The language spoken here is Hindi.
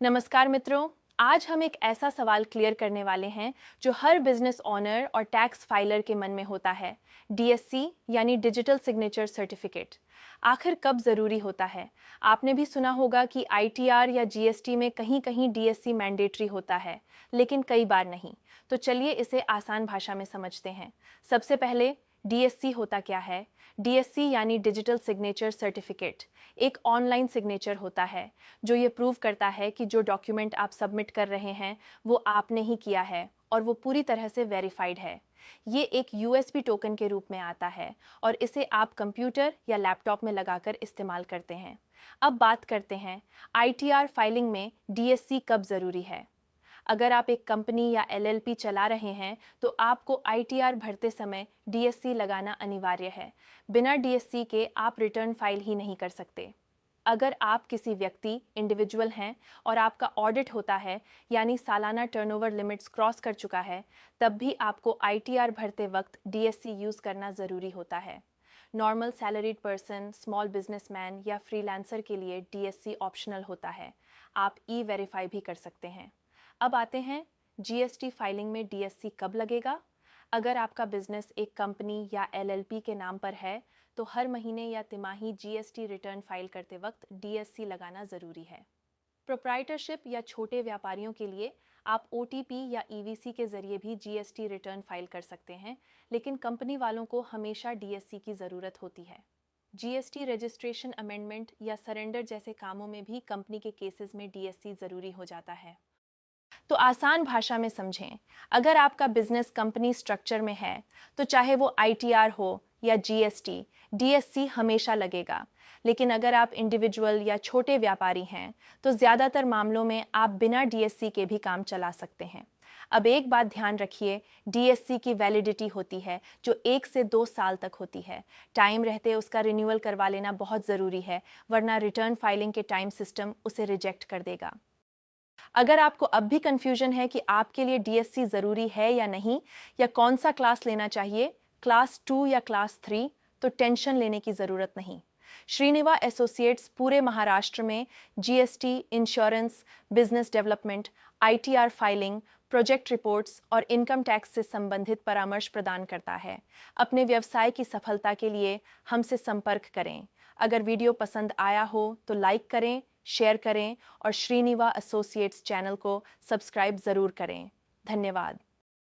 नमस्कार मित्रों, आज हम एक ऐसा सवाल क्लियर करने वाले हैं जो हर बिजनेस ओनर और टैक्स फाइलर के मन में होता है। डीएससी यानी डिजिटल सिग्नेचर सर्टिफिकेट आखिर कब ज़रूरी होता है? आपने भी सुना होगा कि आईटीआर या जीएसटी में कहीं कहीं डीएससी मैंडेटरी होता है, लेकिन कई बार नहीं। तो चलिए इसे आसान भाषा में समझते हैं। सबसे पहले डीएससी होता क्या है? डीएससी यानी डिजिटल सिग्नेचर सर्टिफिकेट एक ऑनलाइन सिग्नेचर होता है जो ये प्रूव करता है कि जो डॉक्यूमेंट आप सबमिट कर रहे हैं वो आपने ही किया है और वो पूरी तरह से वेरीफाइड है। ये एक यूएसबी टोकन के रूप में आता है और इसे आप कंप्यूटर या लैपटॉप में लगाकर इस्तेमाल करते हैं। अब बात करते हैं आईटीआर फाइलिंग में डीएससी कब ज़रूरी है। अगर आप एक कंपनी या एलएलपी चला रहे हैं तो आपको आईटीआर भरते समय डीएससी लगाना अनिवार्य है। बिना डीएससी के आप रिटर्न फाइल ही नहीं कर सकते। अगर आप किसी व्यक्ति इंडिविजुअल हैं और आपका ऑडिट होता है यानी सालाना टर्नओवर लिमिट्स क्रॉस कर चुका है, तब भी आपको आईटीआर भरते वक्त डीएससी यूज़ करना ज़रूरी होता है। Normal salaried person, small businessman या फ्रीलांसर के लिए डीएससी ऑप्शनल होता है। आप ई वेरीफाई भी कर सकते हैं। अब आते हैं जीएसटी फाइलिंग में डीएससी कब लगेगा। अगर आपका बिजनेस एक कंपनी या एलएलपी के नाम पर है तो हर महीने या तिमाही जीएसटी रिटर्न फाइल करते वक्त डीएससी लगाना ज़रूरी है। प्रोप्राइटरशिप या छोटे व्यापारियों के लिए आप ओटीपी या ईवीसी के जरिए भी जीएसटी रिटर्न फाइल कर सकते हैं, लेकिन कंपनी वालों को हमेशा डीएससी की ज़रूरत होती है। जीएसटी रजिस्ट्रेशन अमेंडमेंट या सरेंडर जैसे कामों में भी कंपनी के केसेस में डीएससी ज़रूरी हो जाता है। तो आसान भाषा में समझें, अगर आपका बिजनेस कंपनी स्ट्रक्चर में है तो चाहे वो आईटीआर हो या जीएसटी, डीएससी हमेशा लगेगा। लेकिन अगर आप इंडिविजुअल या छोटे व्यापारी हैं तो ज़्यादातर मामलों में आप बिना डीएससी के भी काम चला सकते हैं। अब एक बात ध्यान रखिए, डीएससी की वैलिडिटी होती है जो 1 से 2 साल तक होती है। टाइम रहते उसका रिन्यूअल करवा लेना बहुत ज़रूरी है, वरना रिटर्न फाइलिंग के टाइम सिस्टम उसे रिजेक्ट कर देगा। अगर आपको अब भी कंफ्यूजन है कि आपके लिए डीएससी ज़रूरी है या नहीं, या कौन सा क्लास लेना चाहिए, क्लास 2 या क्लास 3, तो टेंशन लेने की ज़रूरत नहीं। श्रीनिवा एसोसिएट्स पूरे महाराष्ट्र में GST, insurance, business development, ITR filing, project reports और इनकम टैक्स से संबंधित परामर्श प्रदान करता है। अपने व्यवसाय की सफलता के लिए हमसे संपर्क करें। अगर वीडियो पसंद आया हो तो लाइक करें, शेयर करें और श्रीनिवा एसोसिएट्स चैनल को सब्सक्राइब ज़रूर करें। धन्यवाद।